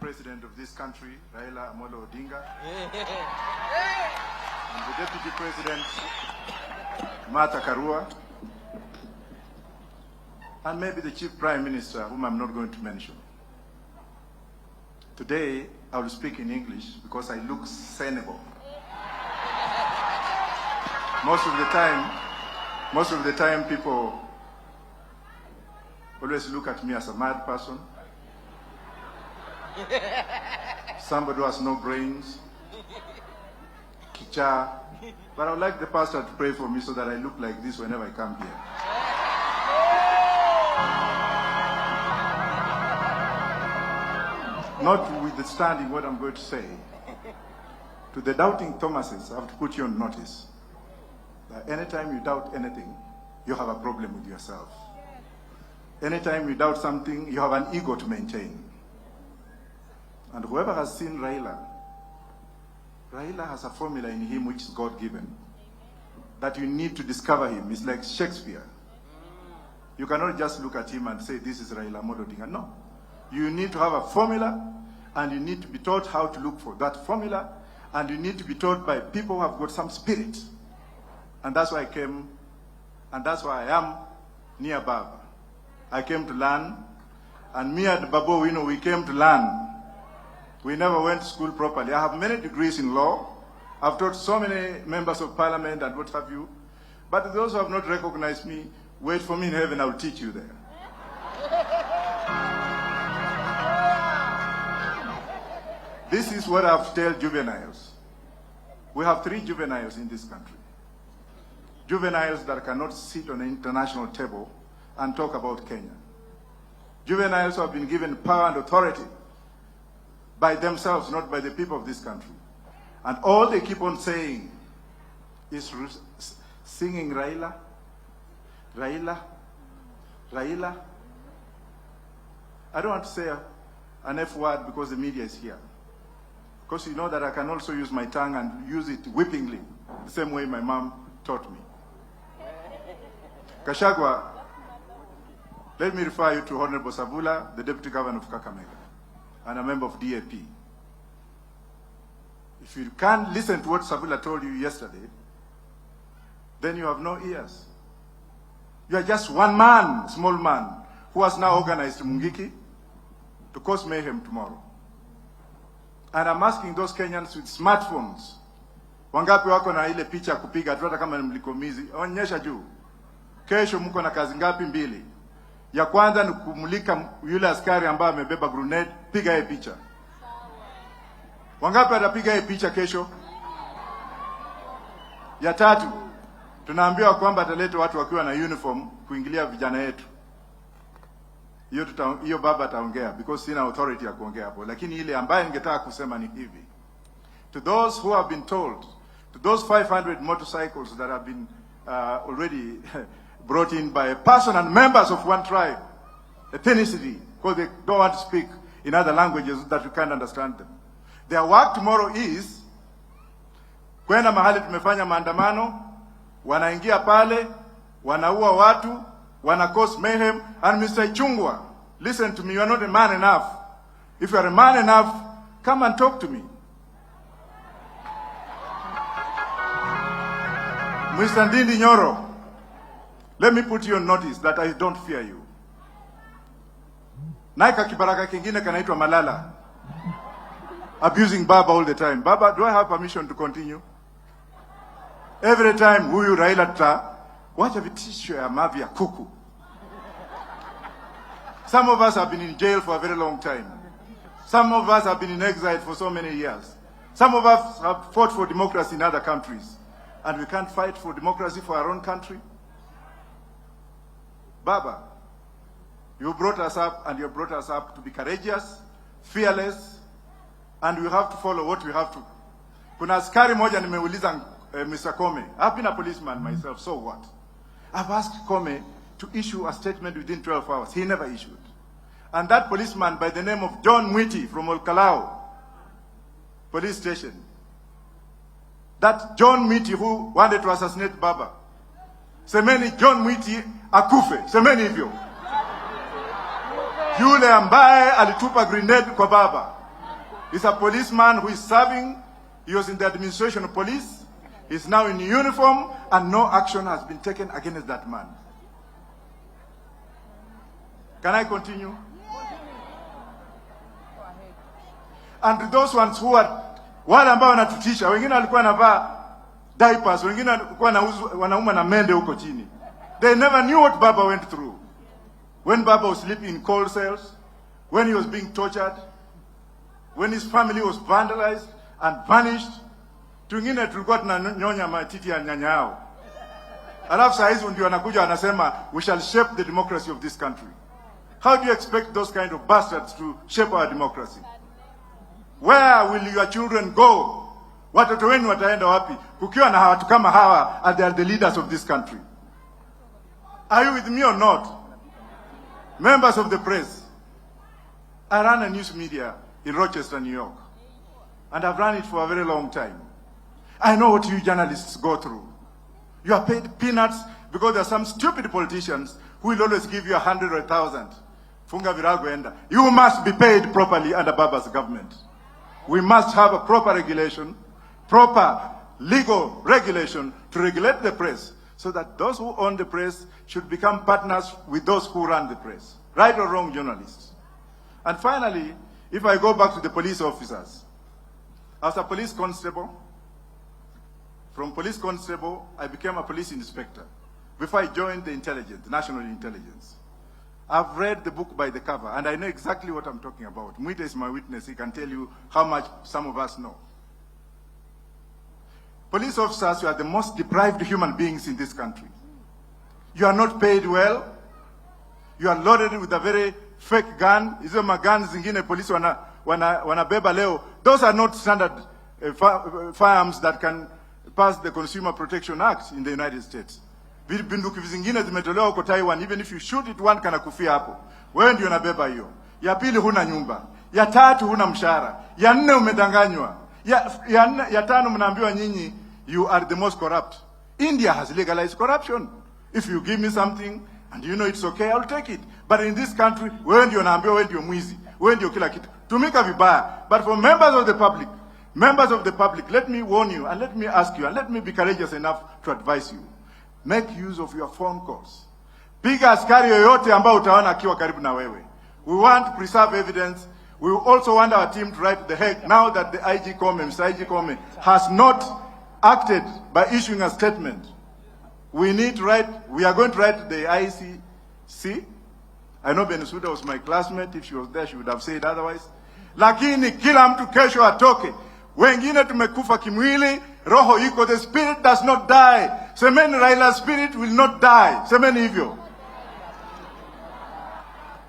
President of this country, Raila Amolo Odinga, and the Deputy President, Martha Karua, and maybe the Chief Prime Minister, whom I'm not going to mention. Today, I will speak in English because I look sensible. Most of the time, people always look at me as a mad person, somebody who has no brains, kicha. But I would like the pastor to pray for me so that I look like this whenever I come here. Notwithstanding what I'm going to say, to the doubting Thomases, I have to put you on notice that anytime you doubt anything, you have a problem with yourself. Anytime you doubt something, you have an ego to maintain. And whoever has seen Raila has a formula in him which is God-given, that you need to discover him. It's like Shakespeare. You cannot just look at him and say, this is Raila Amolo Odinga. No. You need to have a formula, and you need to be taught how to look for that formula, and you need to be taught by people who have got some spirit. And that's why I came, and that's why I am near Baba. I came to learn, and me and Babo, we came to learn. We never went to school properly. I have many degrees in law. I've taught so many members of parliament and what have you. But those who have not recognized me, wait for me in heaven, I'll teach you there. This is what I have to tell juveniles. We have 3 juveniles in this country. Juveniles that cannot sit on an international table and talk about Kenya. Juveniles who have been given power and authority by themselves, not by the people of this country. And all they keep on saying is singing Raila, Raila, Raila. I don't want to say an F word because the media is here. Because you know that I can also use my tongue and use it whippingly, the same way my mom taught me. Gachagua, let me refer you to Honorable Savula, the Deputy Governor of Kakamega, and a member of DAP. If you can't listen to what Savula told you yesterday, then you have no ears. You are just one man, small man, who has now organized Mungiki to cause mayhem tomorrow. And I'm asking those Kenyans with smartphones, wangapi wako na ile picha kupiga hata kama mlikomizi, onyesha juu. Kesho mko na kazi ngapi? 2. Ya kwanza ni kumulika yule askari ambaye amebeba grenade, piga yeye picha. Wangapi atapiga yeye picha kesho? Ya 3, tunaambiwa kwamba ataleta watu wakiwa na uniform kuingilia vijana yetu. Hiyo baba ataongea because sina authority ya kuongea hapo, lakini ile ambaye ningetaka kusema ni hivi. To those who have been told, to those 500 motorcycles that have been already brought in by a person and members of one tribe, ethnicity, because they don't want to speak in other languages that you can't understand them. Their work tomorrow is kwenda mahali tumefanya maandamano, wanaingia pale, wanaua watu, wana cause mayhem. And Mr. Chungwa, listen to me, you are not a man enough. If you are a man enough, come and talk to me. Mr. Ndindi Nyoro, let me put you on notice that I don't fear you. Naika kibaraka kingine kanaitwa Malala, abusing Baba all the time. Baba, do I have permission to continue? Every time huyu Raila wacha vitisho ya mavi ya kuku. Some of us have been in jail for a very long time. Some of us have been in exile for so many years. Some of us have fought for democracy in other countries. And we can't fight for democracy for our own country. Baba, you brought us up, and you brought us up to be courageous, fearless, and we have to follow what we have to. Kuna askari moja nimeuliza Mr. Kome. I've been a policeman myself, so what? I've asked Kome to issue a statement within 12 hours. He never issued. And that policeman by the name of John Mwiti from Olkalao police station, that John Mwiti who wanted to assassinate Baba, semeni John Mwiti akufe, semeni hivyo. Yule ambaye alitupa grenade kwa Baba, He's a policeman who is serving. He was in the administration of police. He's now in uniform, and no action has been taken against that man. Can I continue? And those ones who are wale ambao wanatutisha, wengine walikuwa wanavaa diapers, wengine walikuwa wanauma na mende huko chini. They never knew what Baba went through. When Baba was sleeping in coal cells, when he was being tortured, when his family was vandalized and vanished. Tungine tulikuwa tunanyonya matiti ya nyanya yao. Alafu saa hizi ndio wanakuja wanasema we shall shape the democracy of this country. How do you expect those kind of bastards to shape our democracy? Where will your children go? Watoto wenu wataenda wapi kukiwa na watu kama hawa and they are the leaders of this country? Are you with me or not? Members of the press, I run a news media in Rochester, New York, and I've run it for a very long time. I know what you journalists go through. You are paid peanuts because there are some stupid politicians who will always give you 100 or 1,000. Funga virago enda. You must be paid properly under Baba's government. We must have a proper regulation, proper legal regulation to regulate the press so that those who own the press should become partners with those who run the press. Right or wrong, journalists. And finally, if I go back to the police officers, as a police constable, from police constable, I became a police inspector before I joined the intelligence, national intelligence. I've read the book by the cover, and I know exactly what I'm talking about. Mwita is my witness. He can tell you how much some of us know. Police officers, you are the most deprived human beings in this country. You are not paid well. You are loaded with a very fake gun. Hizo magans zingine polisi wanabeba leo. Those are not standard firearms that can pass the Consumer Protection Act in the United States. Bunduki zingine zimetolewa huko Taiwan. Even if you shoot it, one kana kufia hapo. Wewe ndio unabeba hiyo. Ya pili huna nyumba. Ya tatu huna mshahara. Ya nne umedanganywa. Ya tano mnaambiwa nyinyi you are the most corrupt. India has legalized corruption. If you give me something and you know it's okay, I'll take it. But in this country, wewe ndio unaambiwa wewe ndio mwizi. Wewe ndio kila kitu. Tumika vibaya. But for members of the public, let me warn you and let me ask you and let me be courageous enough to advise you. Make use of your phone calls. Piga askari yoyote ambao utaona akiwa karibu na wewe. We want to preserve evidence. We also want our team to write the heck now that the Mr. IG Kome has not acted by issuing a statement. We are going to write the ICC. I know Benusuda was my classmate. If she was there, she would have said otherwise. Lakini kila mtu kesho atoke. Wengine tumekufa kimwili, roho iko, the spirit does not die. Semeni Raila's spirit will not die. Semeni hivyo.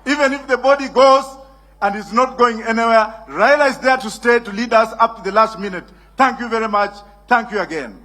Even if the body goes and is not going anywhere, Raila is there to stay, to lead us up to the last minute. Thank you very much. Thank you again.